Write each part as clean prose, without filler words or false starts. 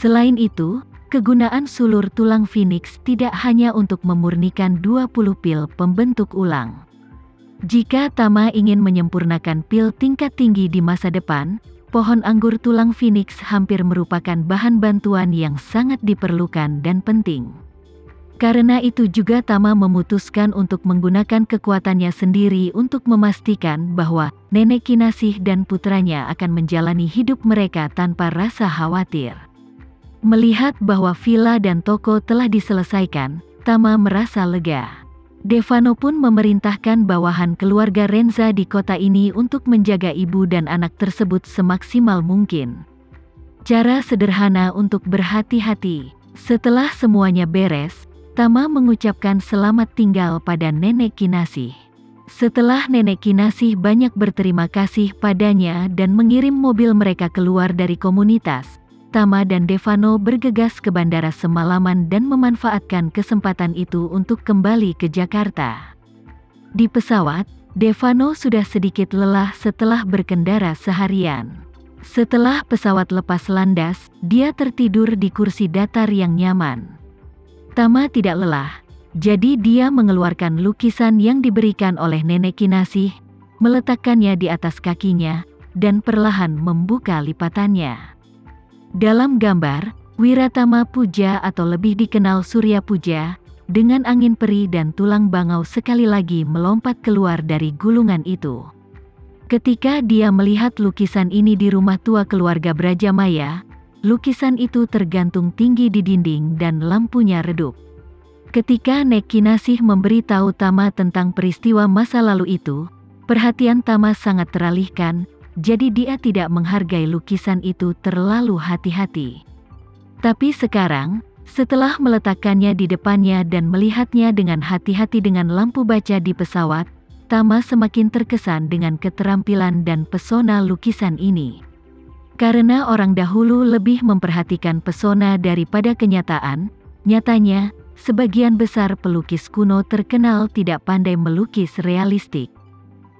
Selain itu, kegunaan sulur tulang Phoenix tidak hanya untuk memurnikan 20 pil pembentuk ulang. Jika Tama ingin menyempurnakan pil tingkat tinggi di masa depan, pohon anggur tulang Phoenix hampir merupakan bahan bantuan yang sangat diperlukan dan penting. Karena itu juga Tama memutuskan untuk menggunakan kekuatannya sendiri untuk memastikan bahwa Nenek Kinasih dan putranya akan menjalani hidup mereka tanpa rasa khawatir. Melihat bahwa villa dan toko telah diselesaikan, Tama merasa lega. Devano pun memerintahkan bawahan keluarga Renza di kota ini untuk menjaga ibu dan anak tersebut semaksimal mungkin. Cara sederhana untuk berhati-hati. Setelah semuanya beres, Tama mengucapkan selamat tinggal pada Nenek Kinasih. Setelah Nenek Kinasih banyak berterima kasih padanya dan mengirim mobil mereka keluar dari komunitas, Tama dan Devano bergegas ke bandara semalaman dan memanfaatkan kesempatan itu untuk kembali ke Jakarta. Di pesawat, Devano sudah sedikit lelah setelah berkendara seharian. Setelah pesawat lepas landas, dia tertidur di kursi datar yang nyaman. Tama tidak lelah, jadi dia mengeluarkan lukisan yang diberikan oleh Nenek Kinasih, meletakkannya di atas kakinya, dan perlahan membuka lipatannya. Dalam gambar, Wiratama Puja atau lebih dikenal Surya Puja, dengan angin peri dan tulang bangau sekali lagi melompat keluar dari gulungan itu. Ketika dia melihat lukisan ini di rumah tua keluarga Brajamaya, lukisan itu tergantung tinggi di dinding dan lampunya redup. Ketika Nek Kinasih memberitahu Tama tentang peristiwa masa lalu itu, perhatian Tama sangat teralihkan, jadi dia tidak menghargai lukisan itu terlalu hati-hati. Tapi sekarang, setelah meletakkannya di depannya dan melihatnya dengan hati-hati dengan lampu baca di pesawat, Tama semakin terkesan dengan keterampilan dan pesona lukisan ini. Karena orang dahulu lebih memperhatikan pesona daripada kenyataan, nyatanya, sebagian besar pelukis kuno terkenal tidak pandai melukis realistik.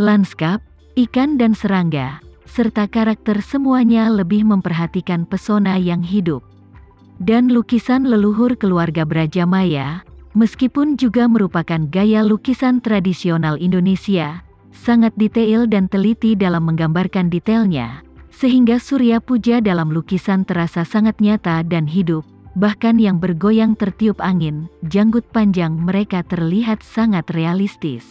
Lanskap, ikan dan serangga, serta karakter semuanya lebih memperhatikan pesona yang hidup. Dan lukisan leluhur keluarga Brajamaya, meskipun juga merupakan gaya lukisan tradisional Indonesia, sangat detail dan teliti dalam menggambarkan detailnya, sehingga Surya Puja dalam lukisan terasa sangat nyata dan hidup, bahkan yang bergoyang tertiup angin, janggut panjang mereka terlihat sangat realistis.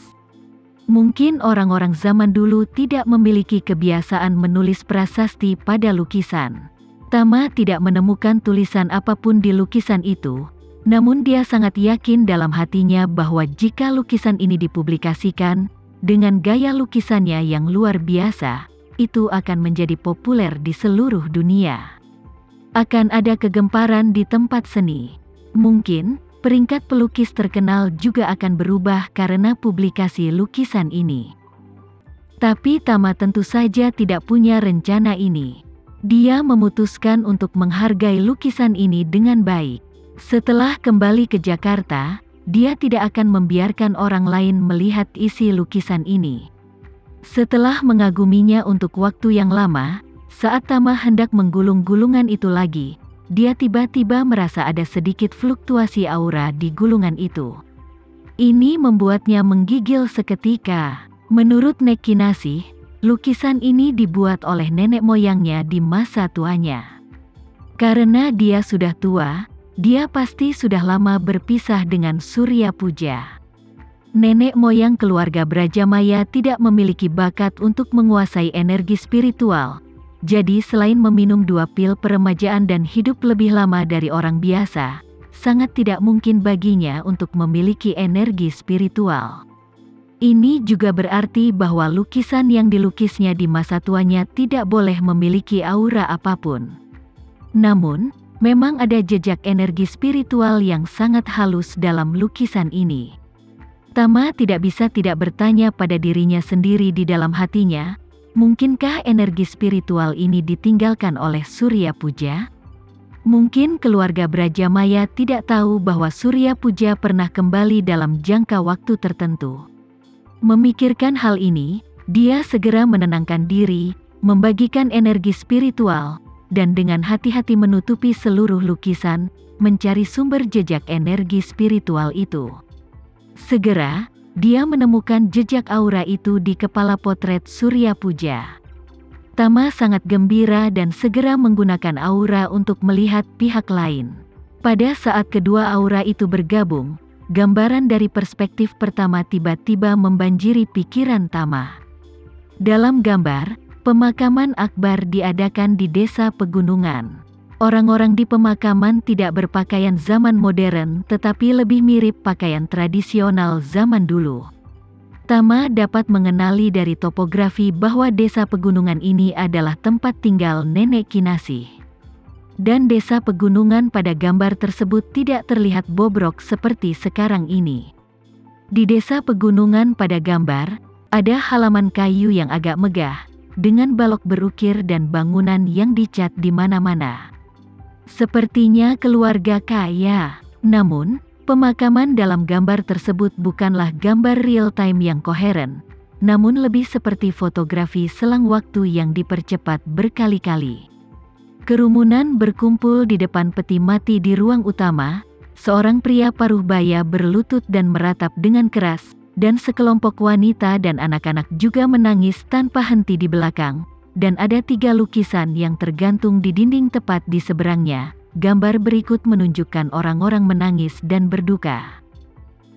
Mungkin orang-orang zaman dulu tidak memiliki kebiasaan menulis prasasti pada lukisan. Tama tidak menemukan tulisan apapun di lukisan itu, namun dia sangat yakin dalam hatinya bahwa jika lukisan ini dipublikasikan, dengan gaya lukisannya yang luar biasa, itu akan menjadi populer di seluruh dunia. Akan ada kegemparan di tempat seni. Mungkin, peringkat pelukis terkenal juga akan berubah karena publikasi lukisan ini. Tapi Tama tentu saja tidak punya rencana ini. Dia memutuskan untuk menghargai lukisan ini dengan baik. Setelah kembali ke Jakarta, dia tidak akan membiarkan orang lain melihat isi lukisan ini. Setelah mengaguminya untuk waktu yang lama, saat Tama hendak menggulung gulungan itu lagi, dia tiba-tiba merasa ada sedikit fluktuasi aura di gulungan itu. Ini membuatnya menggigil seketika. Menurut Nek Kinasih, lukisan ini dibuat oleh nenek moyangnya di masa tuanya. Karena dia sudah tua, dia pasti sudah lama berpisah dengan Surya Puja. Nenek moyang keluarga Brajamaya tidak memiliki bakat untuk menguasai energi spiritual. Jadi selain meminum 2 pil peremajaan dan hidup lebih lama dari orang biasa, sangat tidak mungkin baginya untuk memiliki energi spiritual. Ini juga berarti bahwa lukisan yang dilukisnya di masa tuanya tidak boleh memiliki aura apapun. Namun, memang ada jejak energi spiritual yang sangat halus dalam lukisan ini. Tama tidak bisa tidak bertanya pada dirinya sendiri di dalam hatinya, mungkinkah energi spiritual ini ditinggalkan oleh Surya Puja? Mungkin keluarga Brajamaya tidak tahu bahwa Surya Puja pernah kembali dalam jangka waktu tertentu. Memikirkan hal ini, dia segera menenangkan diri, membagikan energi spiritual, dan dengan hati-hati menutupi seluruh lukisan, mencari sumber jejak energi spiritual itu. Segera, dia menemukan jejak aura itu di kepala potret Surya Puja. Tama sangat gembira dan segera menggunakan aura untuk melihat pihak lain. Pada saat kedua aura itu bergabung, gambaran dari perspektif pertama tiba-tiba membanjiri pikiran Tama. Dalam gambar, pemakaman akbar diadakan di desa pegunungan. Orang-orang di pemakaman tidak berpakaian zaman modern tetapi lebih mirip pakaian tradisional zaman dulu. Tama dapat mengenali dari topografi bahwa desa pegunungan ini adalah tempat tinggal nenek Kinasih. Dan desa pegunungan pada gambar tersebut tidak terlihat bobrok seperti sekarang ini. Di desa pegunungan pada gambar, ada halaman kayu yang agak megah, dengan balok berukir dan bangunan yang dicat di mana-mana. Sepertinya keluarga kaya, namun, pemakaman dalam gambar tersebut bukanlah gambar real-time yang koheren, namun lebih seperti fotografi selang waktu yang dipercepat berkali-kali. Kerumunan berkumpul di depan peti mati di ruang utama, seorang pria paruh baya berlutut dan meratap dengan keras, dan sekelompok wanita dan anak-anak juga menangis tanpa henti di belakang, dan ada 3 lukisan yang tergantung di dinding tepat di seberangnya. Gambar berikut menunjukkan orang-orang menangis dan berduka.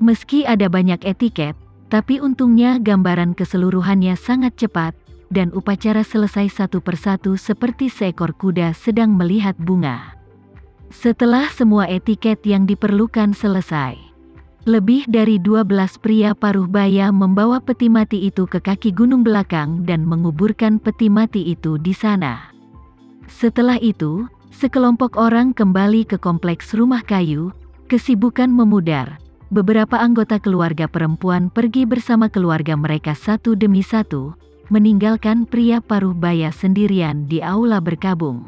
Meski ada banyak etiket, tapi untungnya gambaran keseluruhannya sangat cepat, dan upacara selesai satu persatu seperti seekor kuda sedang melihat bunga. Setelah semua etiket yang diperlukan selesai, lebih dari 12 pria paruh baya membawa peti mati itu ke kaki gunung belakang dan menguburkan peti mati itu di sana. Setelah itu, sekelompok orang kembali ke kompleks rumah kayu, kesibukan memudar. Beberapa anggota keluarga perempuan pergi bersama keluarga mereka satu demi satu, meninggalkan pria paruh baya sendirian di aula berkabung.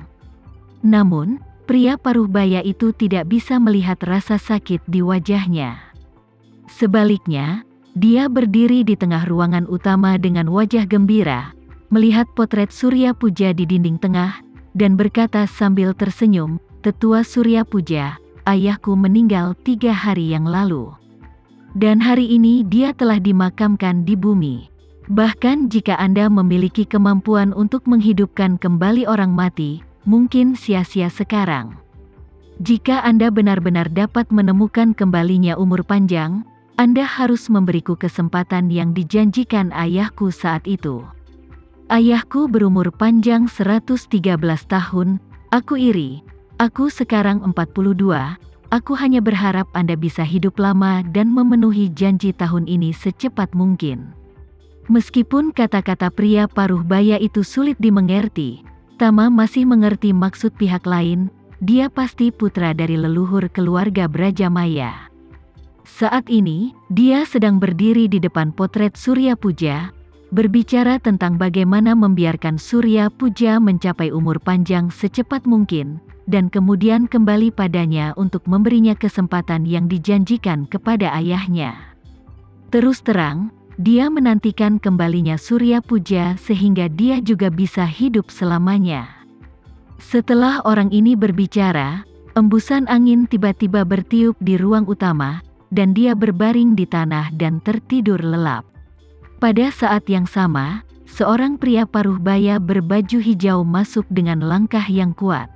Namun, pria paruh baya itu tidak bisa melihat rasa sakit di wajahnya. Sebaliknya, dia berdiri di tengah ruangan utama dengan wajah gembira, melihat potret Surya Puja di dinding tengah, dan berkata sambil tersenyum, "Tetua Surya Puja, ayahku meninggal 3 hari yang lalu. Dan hari ini dia telah dimakamkan di bumi. Bahkan jika Anda memiliki kemampuan untuk menghidupkan kembali orang mati, mungkin sia-sia sekarang. Jika Anda benar-benar dapat menemukan kembalinya umur panjang, Anda harus memberiku kesempatan yang dijanjikan ayahku saat itu. Ayahku berumur panjang 113 tahun, aku iri. Aku sekarang 42, aku hanya berharap Anda bisa hidup lama dan memenuhi janji tahun ini secepat mungkin." Meskipun kata-kata pria paruh baya itu sulit dimengerti, Tama masih mengerti maksud pihak lain. Dia pasti putra dari leluhur keluarga Brajamaya. Saat ini, dia sedang berdiri di depan potret Surya Puja, berbicara tentang bagaimana membiarkan Surya Puja mencapai umur panjang secepat mungkin, dan kemudian kembali padanya untuk memberinya kesempatan yang dijanjikan kepada ayahnya. Terus terang, dia menantikan kembalinya Surya Puja sehingga dia juga bisa hidup selamanya. Setelah orang ini berbicara, embusan angin tiba-tiba bertiup di ruang utama, dan dia berbaring di tanah dan tertidur lelap. Pada saat yang sama, seorang pria paruh baya berbaju hijau masuk dengan langkah yang kuat.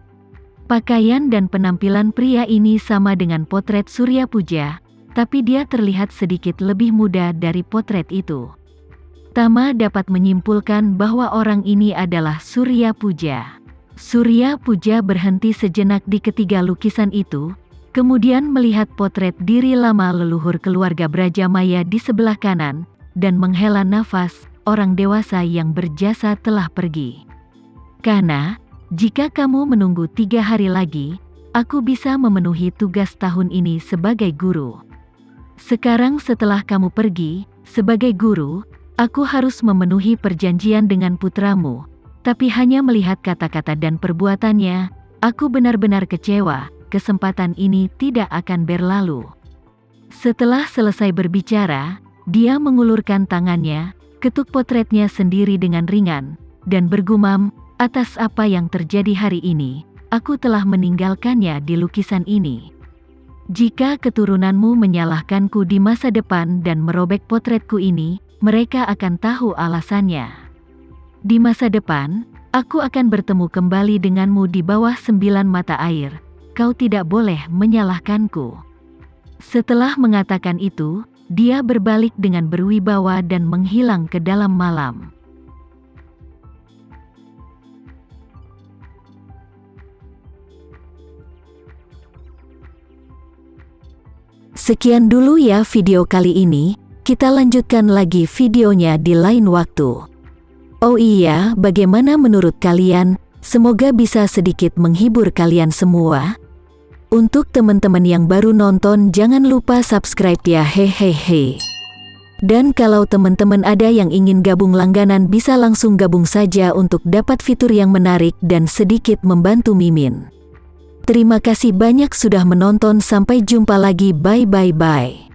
Pakaian dan penampilan pria ini sama dengan potret Surya Puja, tapi dia terlihat sedikit lebih muda dari potret itu. Tama dapat menyimpulkan bahwa orang ini adalah Surya Puja. Surya Puja berhenti sejenak di ketiga lukisan itu, kemudian melihat potret diri lama leluhur keluarga Brajamaya di sebelah kanan, dan menghela nafas. Orang dewasa yang berjasa telah pergi. Karena, jika kamu menunggu 3 hari lagi, aku bisa memenuhi tugas tahun ini sebagai guru. Sekarang setelah kamu pergi, sebagai guru, aku harus memenuhi perjanjian dengan putramu, tapi hanya melihat kata-kata dan perbuatannya, aku benar-benar kecewa, kesempatan ini tidak akan berlalu. Setelah selesai berbicara, dia mengulurkan tangannya, ketuk potretnya sendiri dengan ringan, dan bergumam, Atas apa yang terjadi hari ini, aku telah meninggalkannya di lukisan ini. Jika keturunanmu menyalahkanku di masa depan dan merobek potretku ini, mereka akan tahu alasannya. Di masa depan, aku akan bertemu kembali denganmu di bawah 9 mata air. Kau tidak boleh menyalahkanku." Setelah mengatakan itu, dia berbalik dengan berwibawa dan menghilang ke dalam malam. Sekian dulu ya video kali ini, kita lanjutkan lagi videonya di lain waktu. Oh iya, bagaimana menurut kalian? Semoga bisa sedikit menghibur kalian semua. Untuk teman-teman yang baru nonton, jangan lupa subscribe ya, hehehe. Dan kalau teman-teman ada yang ingin gabung langganan, bisa langsung gabung saja untuk dapat fitur yang menarik dan sedikit membantu Mimin. Terima kasih banyak sudah menonton, sampai jumpa lagi, bye.